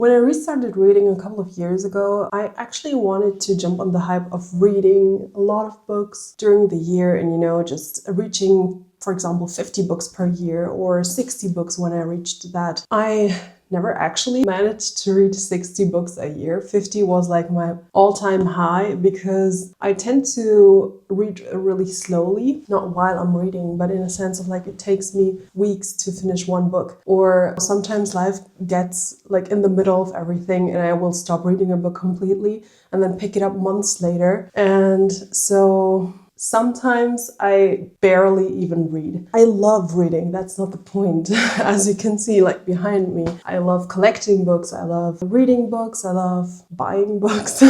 When I restarted reading a couple of years ago, I actually wanted to jump on the hype of reading a lot of books during the year and, just reaching, for example, 50 books per year or 60 books when I reached that. I never actually managed to read 60 books a year. 50 was like my all-time high because I tend to read really slowly, not while I'm reading, but in a sense of like it takes me weeks to finish one book. Or sometimes life gets like in the middle of everything and I will stop reading a book completely and then pick it up months later. And so sometimes I barely even read. I love reading, that's not the point. As you can see, like behind me, I love collecting books, I love reading books, I love buying books.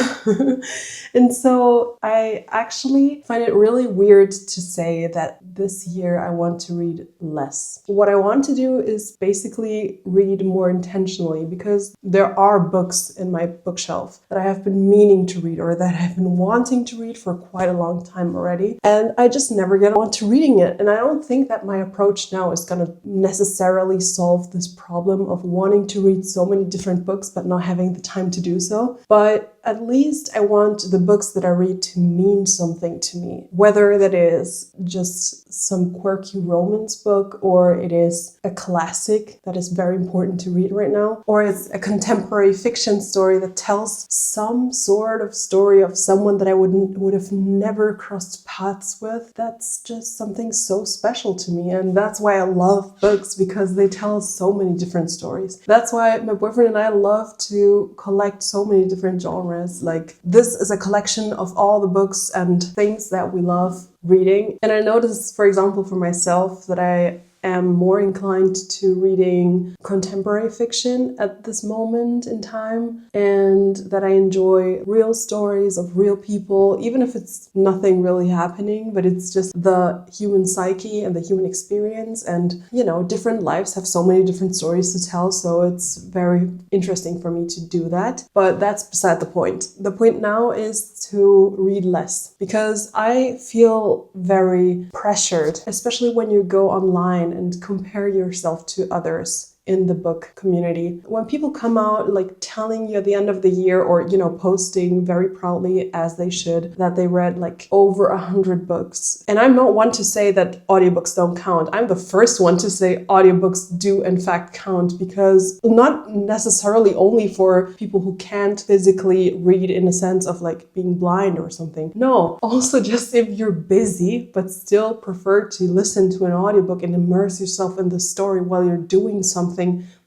And so I actually find it really weird to say that this year I want to read less. What I want to do is basically read more intentionally because there are books in my bookshelf that I have been meaning to read or that I've been wanting to read for quite a long time already. And I just never get on to reading it. And I don't think that my approach now is going to necessarily solve this problem of wanting to read so many different books but not having the time to do so. But at least I want the books that I read to mean something to me. Whether that is just some quirky romance book or it is a classic that is very important to read right now, or it's a contemporary fiction story that tells some sort of story of someone that I would have never crossed paths with. That's just something so special to me. And that's why I love books, because they tell so many different stories. That's why my boyfriend and I love to collect so many different genres. Like this is a collection of all the books and things that we love reading. And I noticed, for example, for myself that I am more inclined to reading contemporary fiction at this moment in time, and that I enjoy real stories of real people, even if it's nothing really happening, but it's just the human psyche and the human experience. And, different lives have so many different stories to tell, so it's very interesting for me to do that. But that's beside the point. The point now is to read less, because I feel very pressured, especially when you go online and compare yourself to others in the book community. When people come out like telling you at the end of the year or, posting very proudly, as they should, that they read like over 100 books. And I'm not one to say that audiobooks don't count. I'm the first one to say audiobooks do in fact count, because not necessarily only for people who can't physically read in a sense of like being blind or something. No, also just if you're busy but still prefer to listen to an audiobook and immerse yourself in the story while you're doing something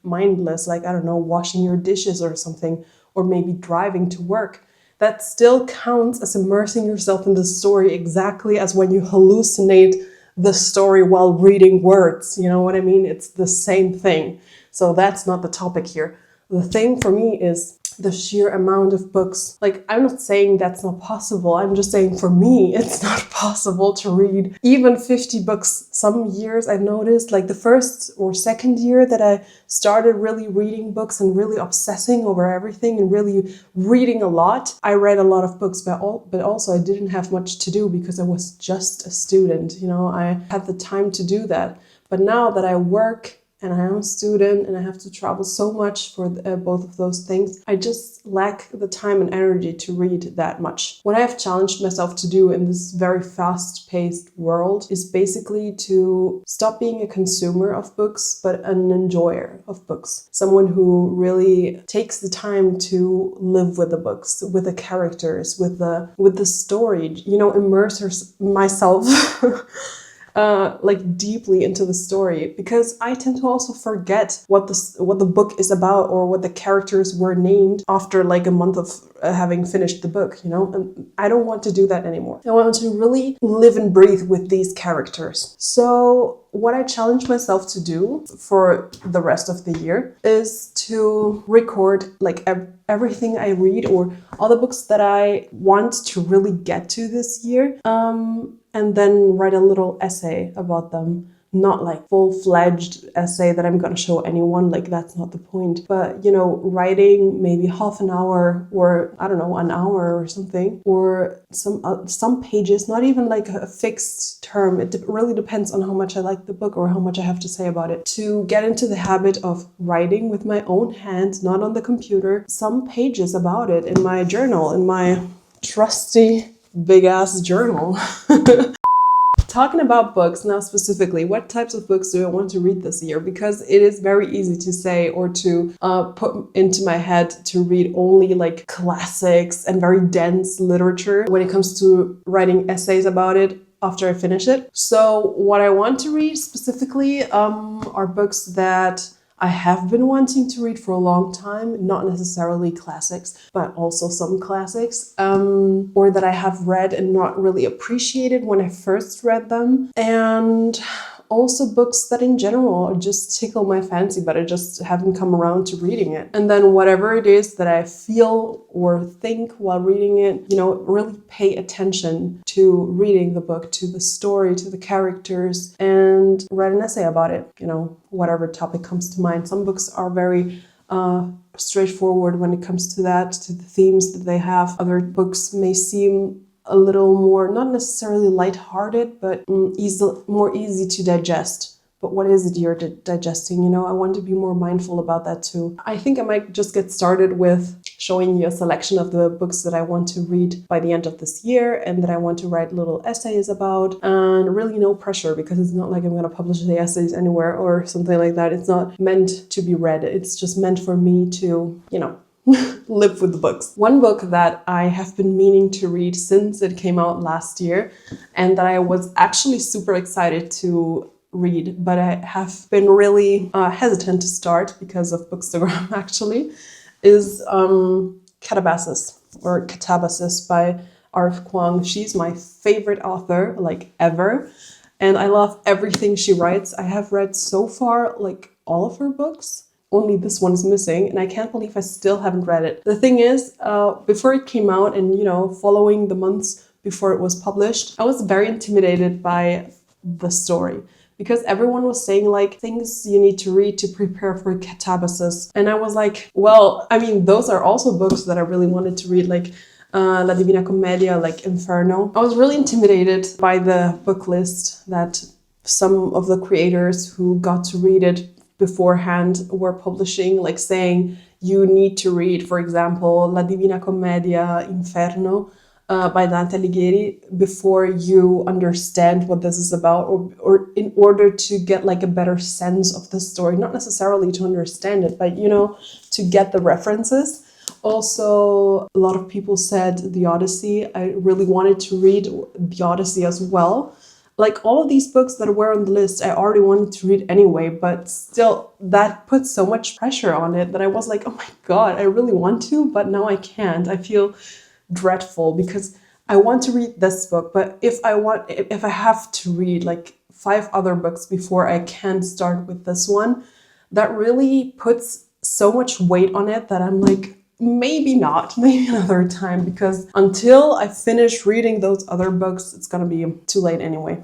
mindless, like, I don't know, washing your dishes or something, or maybe driving to work. That still counts as immersing yourself in the story, exactly as when you hallucinate the story while reading words. You know what I mean? It's the same thing. So that's not the topic here. The thing for me is the sheer amount of books. Like, I'm not saying that's not possible. I'm just saying for me, it's not possible to read even 50 books. Some years I've noticed, like the first or second year that I started really reading books and really obsessing over everything and really reading a lot, I read a lot of books, but also I didn't have much to do because I was just a student. I had the time to do that. But now that I work and I am a student and I have to travel so much for both of those things, I just lack the time and energy to read that much. What I have challenged myself to do in this very fast-paced world is basically to stop being a consumer of books, but an enjoyer of books. Someone who really takes the time to live with the books, with the characters, with the story, immerse myself deeply into the story, because I tend to also forget what the book is about or what the characters were named after like a month of having finished the book, and I don't want to do that anymore. I want to really live and breathe with these characters. So what I challenge myself to do for the rest of the year is to record like everything I read or all the books that I want to really get to this year, and then write a little essay about them. not like full-fledged essay that I'm gonna show anyone, like that's not the point. But writing maybe half an hour, or I don't know, an hour or something, or some pages, not even like a fixed term. It really depends on how much I like the book or how much I have to say about it. To get into the habit of writing with my own hands, not on the computer, some pages about it in my journal, in my trusty big ass journal. Talking about books now specifically, what types of books do I want to read this year? Because it is very easy to say or to put into my head to read only like classics and very dense literature when it comes to writing essays about it after I finish it. So what I want to read specifically are books that I have been wanting to read for a long time, not necessarily classics, but also some classics, or that I have read and not really appreciated when I first read them. And also books that in general just tickle my fancy, but I just haven't come around to reading it. And then whatever it is that I feel or think while reading it, really pay attention to reading the book, to the story, to the characters, and write an essay about it, whatever topic comes to mind. Some books are very straightforward when it comes to that, to the themes that they have. Other books may seem a little more, not necessarily lighthearted, but more easy to digest. But what is it you're digesting? I want to be more mindful about that too. I think I might just get started with showing you a selection of the books that I want to read by the end of this year and that I want to write little essays about, and really no pressure, because it's not like I'm going to publish the essays anywhere or something like that. It's not meant to be read. It's just meant for me to, live with the books. One book that I have been meaning to read since it came out last year, and that I was actually super excited to read, but I have been really hesitant to start because of Bookstagram actually, is Catabasis by R.F. Kuang. She's my favorite author, like ever, and I love everything she writes. I have read so far like all of her books. Only this one's missing, and I can't believe I still haven't read it. The thing is, before it came out and, following the months before it was published, I was very intimidated by the story, because everyone was saying like things you need to read to prepare for Catabasis. And I was like, well, I mean, those are also books that I really wanted to read, like La Divina Commedia, like Inferno. I was really intimidated by the book list that some of the creators who got to read it beforehand were publishing, like saying you need to read, for example, La Divina Commedia, Inferno by Dante Alighieri before you understand what this is about, or in order to get like a better sense of the story, not necessarily to understand it, but to get the references. Also, a lot of people said the Odyssey. I really wanted to read the Odyssey as well. Like all of these books that were on the list, I already wanted to read anyway, but still that put so much pressure on it that I was like, oh my God, I really want to, but now I can't. I feel dreadful because I want to read this book, but if I have to read like 5 other books before I can start with this one, that really puts so much weight on it that I'm like, maybe not, maybe another time, because until I finish reading those other books, it's gonna be too late anyway,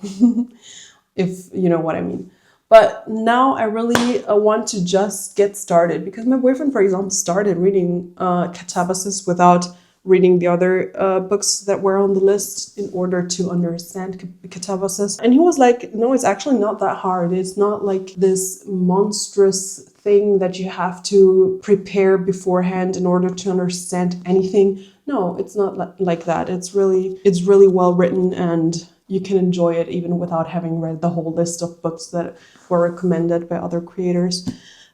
if you know what I mean. But now I really want to just get started, because my boyfriend, for example, started reading Catabasis without reading the other books that were on the list in order to understand Catabasis. And he was like, no, it's actually not that hard. It's not like this monstrous thing that you have to prepare beforehand in order to understand anything. No, it's not like that. It's really well written, and you can enjoy it even without having read the whole list of books that were recommended by other creators.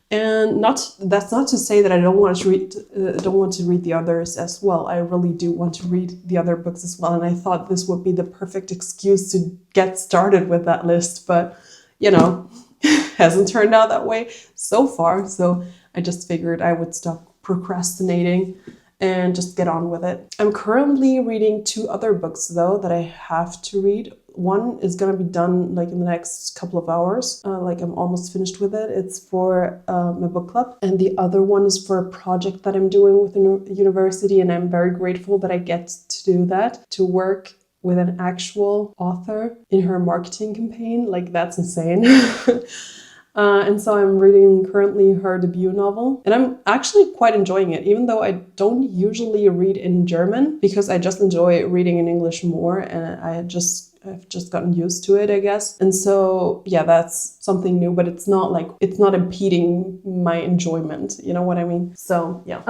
And that's not to say that I don't want to read the others as well. I really do want to read the other books as well, and I thought this would be the perfect excuse to get started with that list, but hasn't turned out that way so far. So I just figured I would stop procrastinating and just get on with it. I'm currently reading 2 other books though that I have to read. One is going to be done like in the next couple of hours. Like I'm almost finished with it. It's for my book club. And the other one is for a project that I'm doing with the university. And I'm very grateful that I get to do that, to work with an actual author in her marketing campaign. Like, that's insane. And so I'm reading currently her debut novel, and I'm actually quite enjoying it, even though I don't usually read in German because I just enjoy reading in English more, and I've just gotten used to it, I guess. And so, yeah, that's something new, but it's not impeding my enjoyment. You know what I mean? So, yeah.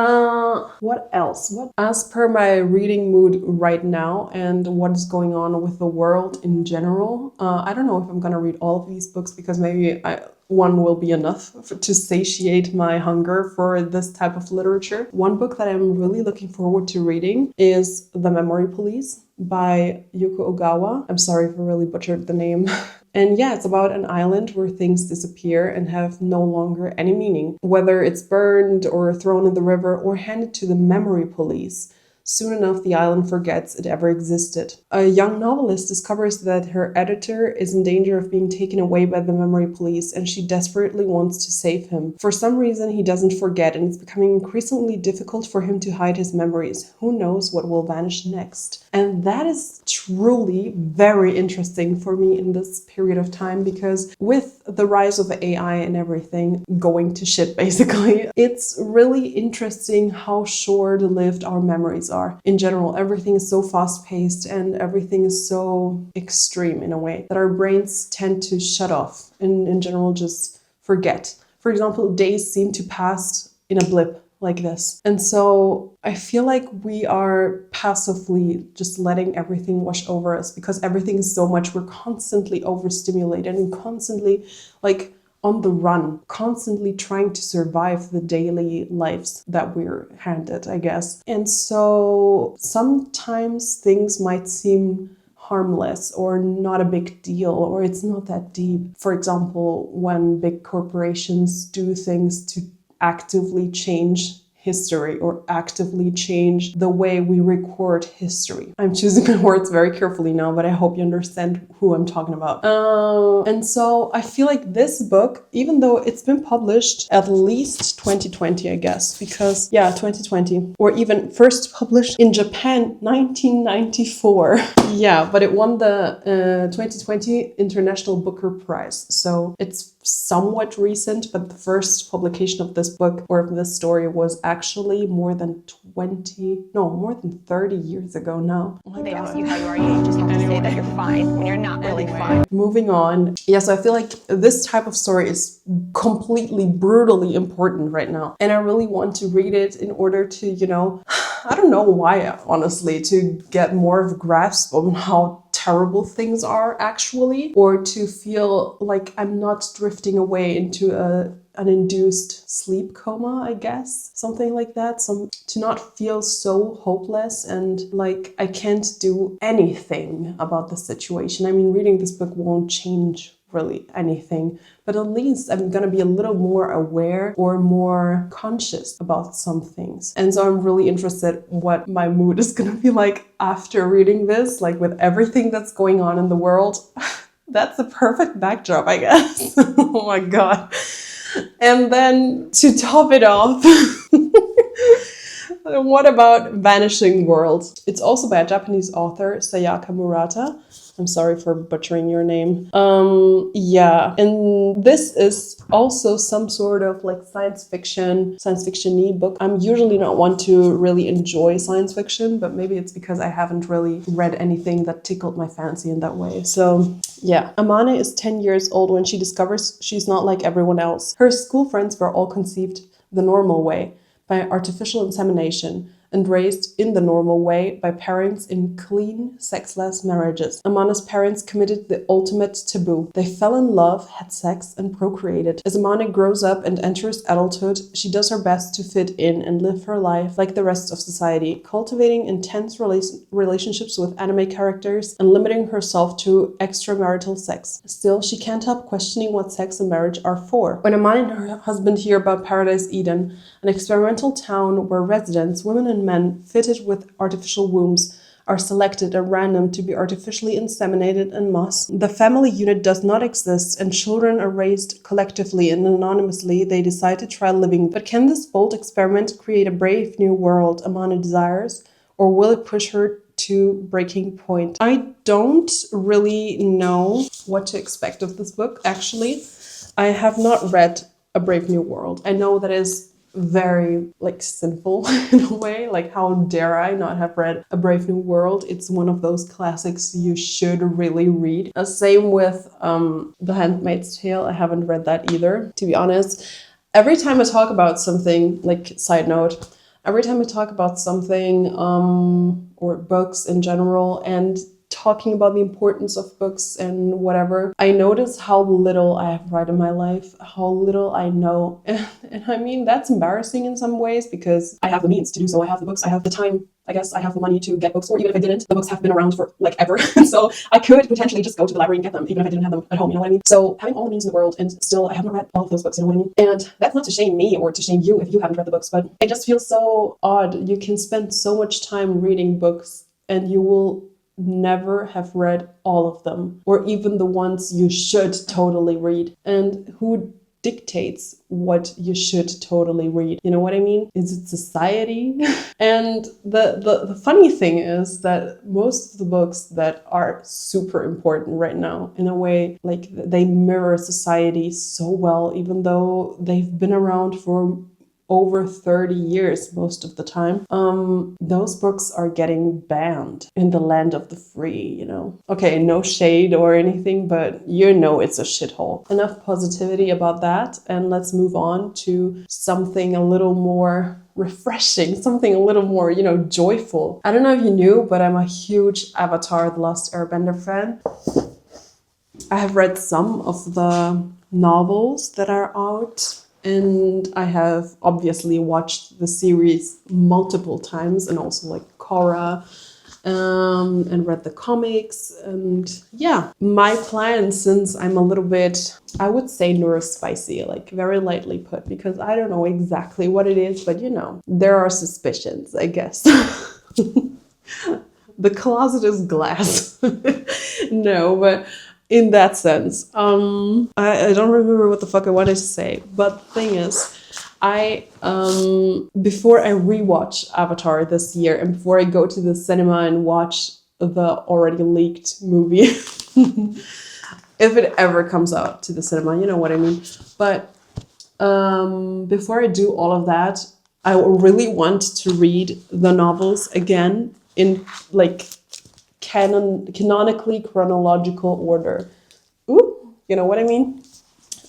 What else? As per my reading mood right now and what is going on with the world in general, I don't know if I'm gonna read all of these books because maybe one will be enough to satiate my hunger for this type of literature. One book that I'm really looking forward to reading is The Memory Police by Yuko Ogawa. I'm sorry if I really butchered the name. And yeah, it's about an island where things disappear and have no longer any meaning, whether it's burned or thrown in the river or handed to the memory police. Soon enough, the island forgets it ever existed. A young novelist discovers that her editor is in danger of being taken away by the memory police, and she desperately wants to save him. For some reason, he doesn't forget, and it's becoming increasingly difficult for him to hide his memories. Who knows what will vanish next? And that is truly very interesting for me in this period of time, because with the rise of AI and everything going to shit, basically, it's really interesting how short-lived our memories are. In general, everything is so fast-paced and everything is so extreme in a way that our brains tend to shut off and in general just forget. For example, days seem to pass in a blip like this. And so I feel like we are passively just letting everything wash over us because everything is so much. We're constantly overstimulated and constantly like on the run, constantly trying to survive the daily lives that we're handed, I guess. And so sometimes things might seem harmless or not a big deal, or it's not that deep. For example, when big corporations do things to actively change history or actively change the way we record history. I'm choosing my words very carefully now, but I hope you understand who I'm talking about. And so I feel like this book, even though it's been published at least 2020, I guess, because 2020, or even first published in Japan, 1994. Yeah, but it won the 2020 International Booker Prize. So it's somewhat recent, but the first publication of this book or of this story was actually more than 30 years ago now. Oh they ask you how you are, you just have to say that you're fine when you're not really fine. Moving on. Yeah, so I feel like this type of story is completely brutally important right now. And I really want to read it in order to, I don't know why, honestly, to get more of a grasp on how terrible things are actually, or to feel like I'm not drifting away into an induced sleep coma, I guess, something like that. To not feel so hopeless and like I can't do anything about the situation. I mean, reading this book won't change really anything, but at least I'm gonna be a little more aware or more conscious about some things. And so I'm really interested what my mood is gonna be like after reading this, like with everything that's going on in the world. That's the perfect backdrop, I guess. Oh my God. And then to top it off, what about Vanishing World? It's also by a Japanese author, Sayaka Murata. I'm sorry for butchering your name. And this is also some sort of like science fiction-y book. I'm usually not one to really enjoy science fiction, but maybe it's because I haven't really read anything that tickled my fancy in that way. So yeah, Amane is 10 years old when she discovers she's not like everyone else. Her school friends were all conceived the normal way, by artificial insemination, and raised in the normal way by parents in clean, sexless marriages. Amane's parents committed the ultimate taboo. They fell in love, had sex, and procreated. As Amane grows up and enters adulthood, she does her best to fit in and live her life like the rest of society, cultivating intense relationships with anime characters and limiting herself to extramarital sex. Still, she can't help questioning what sex and marriage are for. When Amane and her husband hear about Paradise Eden, an experimental town where residents, women and men fitted with artificial wombs, are selected at random to be artificially inseminated en masse. The family unit does not exist and children are raised collectively and anonymously. They decide to try living. But can this bold experiment create a brave new world Amane desires? Or will it push her to Breaking Point. I don't really know what to expect of this book, actually. I have not read A Brave New World. I know that is very like sinful in a way. Like, how dare I not have read A Brave New World? It's one of those classics you should really read. Same with The Handmaid's Tale. I haven't read that either, to be honest. Every time I talk about something, like, side note, every time I talk about something or books in general and talking about the importance of books and whatever, I notice how little I have read in my life, how little I know. And I mean, that's embarrassing in some ways because I have the means to do so. I have the books, I have the time, I guess I have the money to get books, or even if I didn't, the books have been around for like ever. So I could potentially just go to the library and get them, even if I didn't have them at home, you know what I mean? So having all the means in the world, and still I haven't read all of those books, you know what I mean? And that's not to shame me or to shame you if you haven't read the books, but it just feels so odd. You can spend so much time reading books and you will never have read all of them, or even the ones you should totally read. And who dictates what you should totally read? You know what I mean? Is it society? And the funny thing is that most of the books that are super important right now, in a way, like, they mirror society so well, even though they've been around for over 30 years most of the time. Those books are getting banned in the land of the free, you know. Okay, no shade or anything, but you know it's a shithole. Enough positivity about that, and let's move on to something a little more refreshing, something a little more, you know, joyful. I don't know if you knew, but I'm a huge Avatar: The Last Airbender fan. I have read some of the novels that are out, and I have obviously watched the series multiple times, and also like Korra, and read the comics. And yeah, my plan, since I'm a little bit, I would say neurospicy, like very lightly put, because I don't know exactly what it is, but you know, there are suspicions, I guess. The closet is glass. No, but in that sense, I don't remember what the fuck I wanted to say, but the thing is, I before I rewatch Avatar this year, and before I go to the cinema and watch the already leaked movie, if it ever comes out to the cinema, you know what I mean. But before I do all of that, I really want to read the novels again in like canonically chronological order. Ooh, you know what I mean?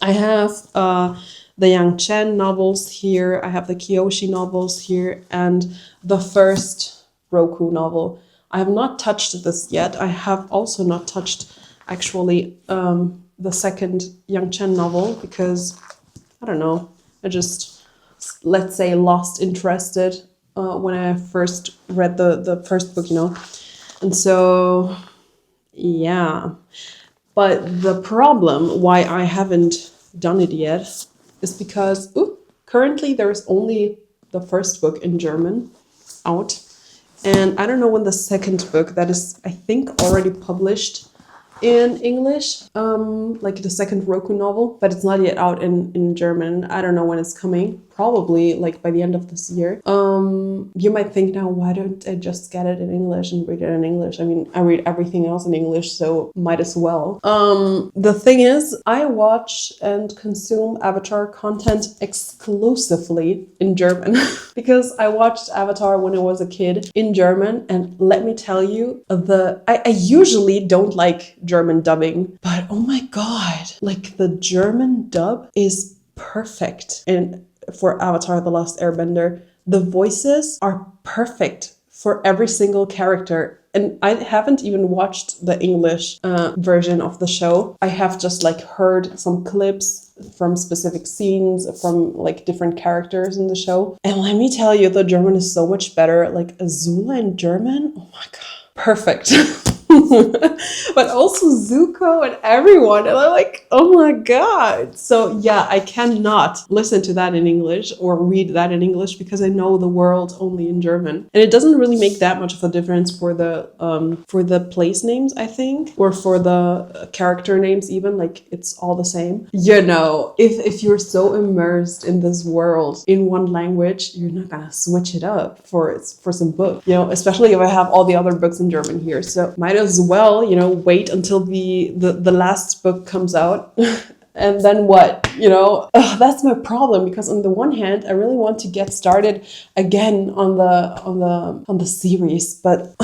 I have the Yang Chen novels here, I have the Kyoshi novels here, and the first Roku novel. I have not touched this yet. I have also not touched, actually, the second Yang Chen novel, because, I don't know, I just, let's say, lost interested when I first read the first book, you know. And so, yeah. But the problem why I haven't done it yet is because currently there's only the first book in German out. And I don't know when the second book, that is, I think, already published in English, like the second Roku novel, but it's not yet out in German. I don't know when it's coming. Probably like by the end of this year. You might think now, why don't I just get it in English and read it in English? I mean, I read everything else in English, so might as well. The thing is, I watch and consume Avatar content exclusively in German because I watched Avatar when I was a kid in German, and let me tell you, I usually don't like German dubbing, but oh my god, like the German dub is perfect. And for Avatar: The Last Airbender, the voices are perfect for every single character. And I haven't even watched the English version of the show. I have just like heard some clips from specific scenes from like different characters in the show. And let me tell you, the German is so much better. Like Azula in German, oh my god, perfect. but also Zuko and everyone. And I'm like, oh my God. So yeah, I cannot listen to that in English or read that in English because I know the world only in German. And it doesn't really make that much of a difference for the place names, I think, or for the character names even, like it's all the same. You know, if you're so immersed in this world in one language, you're not gonna switch it up for some book, you know, especially if I have all the other books in German here. So might as well, you know, wait until the last book comes out. And then what, you know? That's my problem, because on the one hand, I really want to get started again on the series, but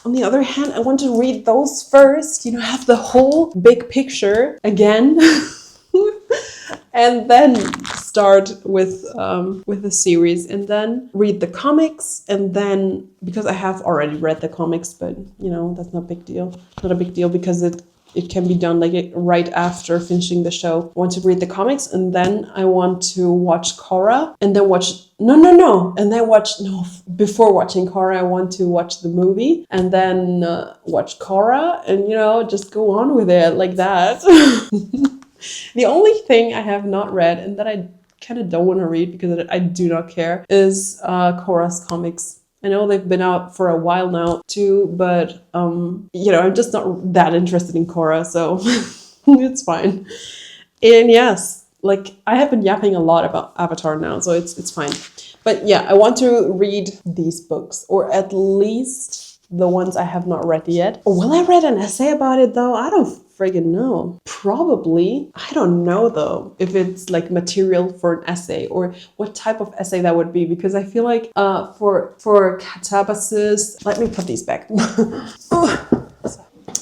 on the other hand, I want to read those first, you know, have the whole big picture again. And then start with the series, and then read the comics, and then, because I have already read the comics, but you know, that's not a big deal because it can be done like right after finishing the show. I want to read the comics, and then I want to watch Korra, and then before watching Korra, I want to watch the movie, and then watch Korra, and you know, just go on with it like that. The only thing I have not read, and that I kind of don't want to read because I do not care, is Korra's comics. I know they've been out for a while now too, but you know, I'm just not that interested in Korra, so it's fine. And yes, like I have been yapping a lot about Avatar now, so it's fine. But yeah, I want to read these books, or at least the ones I have not read yet. Will I read an essay about it though? I don't friggin' know. Probably. I don't know though if it's like material for an essay, or what type of essay that would be, because I feel like for catabasis, let me put these back.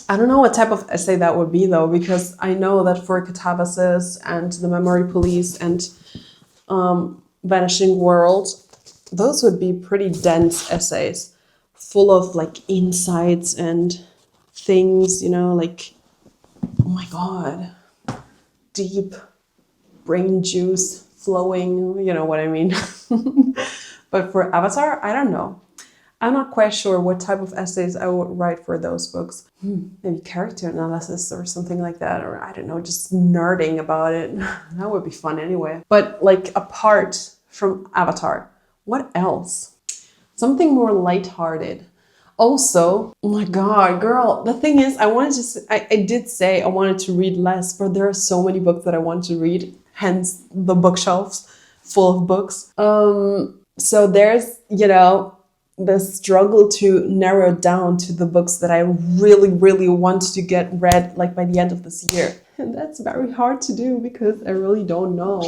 I don't know what type of essay that would be though, because I know that for catabasis and the memory police and vanishing world, those would be pretty dense essays, full of like insights and things, you know, like, oh my God, deep brain juice flowing, you know what I mean? But for Avatar, I don't know. I'm not quite sure what type of essays I would write for those books. Maybe character analysis or something like that, or I don't know, just nerding about it. That would be fun anyway. But like apart from Avatar, what else? Something more lighthearted. Also, oh my God, girl, the thing is, I did say I wanted to read less, but there are so many books that I want to read, hence the bookshelves full of books. So there's, you know, the struggle to narrow down to the books that I really, really want to get read like by the end of this year. And that's very hard to do because I really don't know.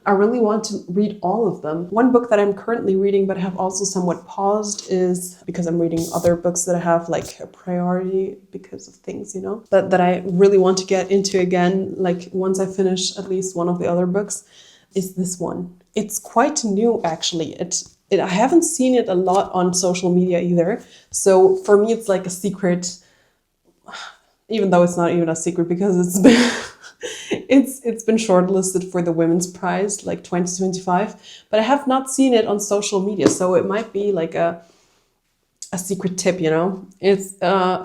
I really want to read all of them. One book that I'm currently reading but have also somewhat paused is because I'm reading other books that I have like a priority because of things, you know, that I really want to get into again. Like once I finish at least one of the other books, is this one. It's quite new actually. I haven't seen it a lot on social media either. So for me, it's like a secret, even though it's not even a secret because it's been it's been shortlisted for the Women's Prize like 2025, but I have not seen it on social media. So it might be like a secret tip, you know. It's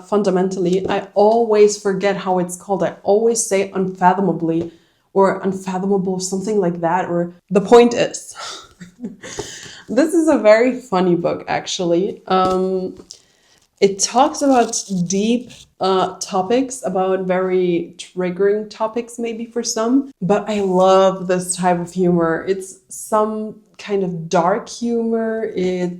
fundamentally, I always forget how it's called. I always say unfathomably or unfathomable, something like that. Or the point is, this is a very funny book, actually. It talks about deep topics, about very triggering topics, maybe for some. But I love this type of humor. It's some kind of dark humor. It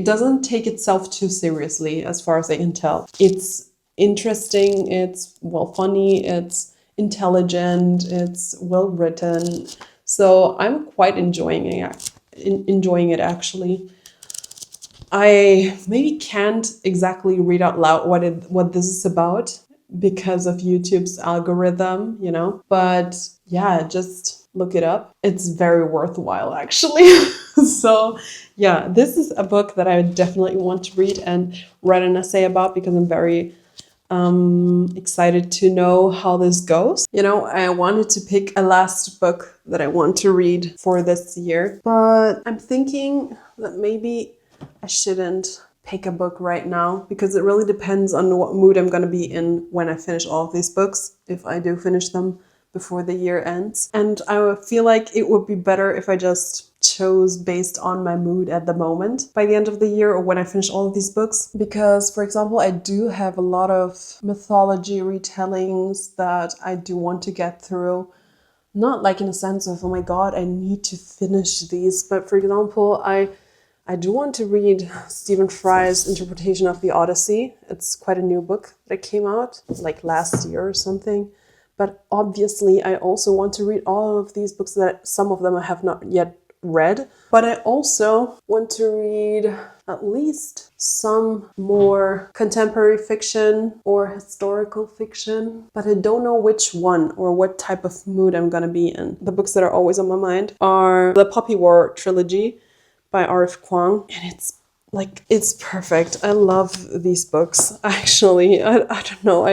doesn't take itself too seriously, as far as I can tell. It's interesting. It's funny. It's intelligent. It's well written. So I'm quite enjoying it actually. I maybe can't exactly read out loud what this is about because of YouTube's algorithm, you know. But yeah, just look it up. It's very worthwhile actually. So yeah, this is a book that I definitely want to read and write an essay about because I'm very excited to know how this goes. You know, I wanted to pick a last book that I want to read for this year, but I'm thinking that maybe I shouldn't pick a book right now because it really depends on what mood I'm going to be in when I finish all of these books, if I do finish them before the year ends. And I feel like it would be better if I just chose based on my mood at the moment by the end of the year or when I finish all of these books. Because, for example, I do have a lot of mythology retellings that I do want to get through. Not like in a sense of, oh my God, I need to finish these. But for example, I do want to read Stephen Fry's interpretation of the Odyssey. It's quite a new book that came out like last year or something. But obviously, I also want to read all of these books that some of them I have not yet read. But I also want to read at least some more contemporary fiction or historical fiction. But I don't know which one or what type of mood I'm gonna be in. The books that are always on my mind are the Poppy War trilogy by R.F. Kuang. And it's perfect. I love these books, actually. I don't know.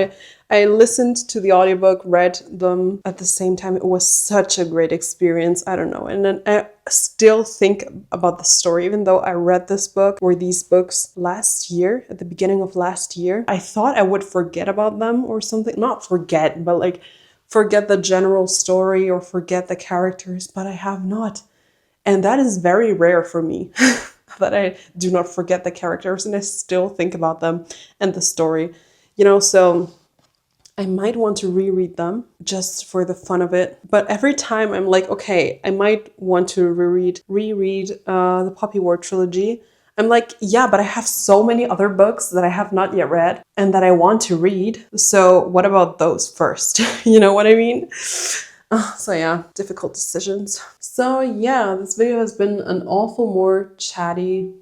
I listened to the audiobook, read them at the same time. It was such a great experience. I don't know. And then I still think about the story, even though I read this book or these books last year, at the beginning of last year. I thought I would forget about them or something. Not forget, but like forget the general story or forget the characters, but I have not. And that is very rare for me, that I do not forget the characters and I still think about them and the story, so I might want to reread them just for the fun of it. But every time I'm like, okay, I might want to reread the Poppy War trilogy. I'm like, yeah, but I have so many other books that I have not yet read and that I want to read. So what about those first? You know what I mean? So yeah, difficult decisions. So yeah, this video has been an awful lot more chatty.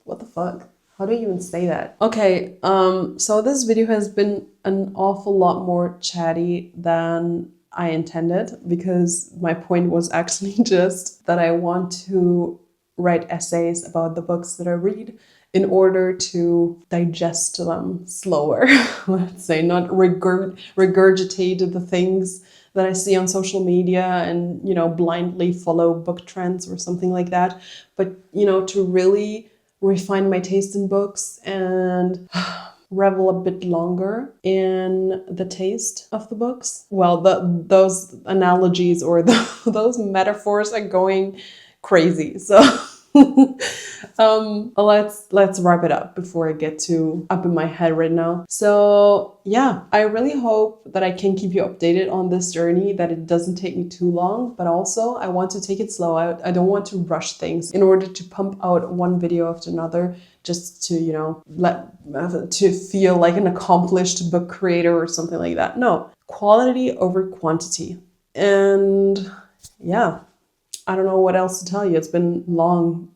What the fuck? How do you even say that? Okay, so this video has been an awful lot more chatty than I intended because my point was actually just that I want to write essays about the books that I read in order to digest them slower, let's say, not regurgitate the things that I see on social media and, blindly follow book trends or something like that, but, to really refine my taste in books and revel a bit longer in the taste of the books. Well, those analogies or those metaphors are going crazy. So let's wrap it up before I get too up in my head right now. So yeah, I really hope that I can keep you updated on this journey, that it doesn't take me too long, but also I want to take it slow. I don't want to rush things in order to pump out one video after another just to, to feel like an accomplished book creator or something like that. No, quality over quantity. And yeah, I don't know what else to tell you. It's been long.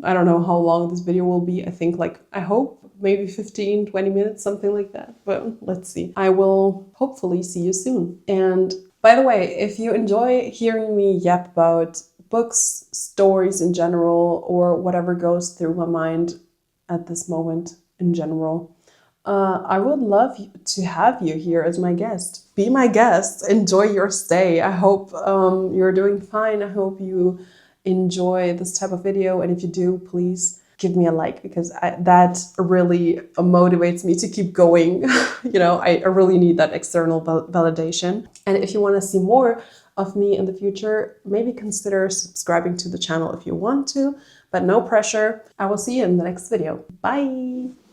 I don't know how long this video will be. I think I hope maybe 15, 20 minutes, something like that. But let's see. I will hopefully see you soon. And by the way, if you enjoy hearing me yap about books, stories in general, or whatever goes through my mind at this moment in general, I would love to have you here as my guest. Be my guest. Enjoy your stay. I hope you're doing fine. I hope you enjoy this type of video. And if you do, please give me a like because that really motivates me to keep going. I really need that external validation. And if you want to see more of me in the future, maybe consider subscribing to the channel if you want to, but no pressure. I will see you in the next video. Bye.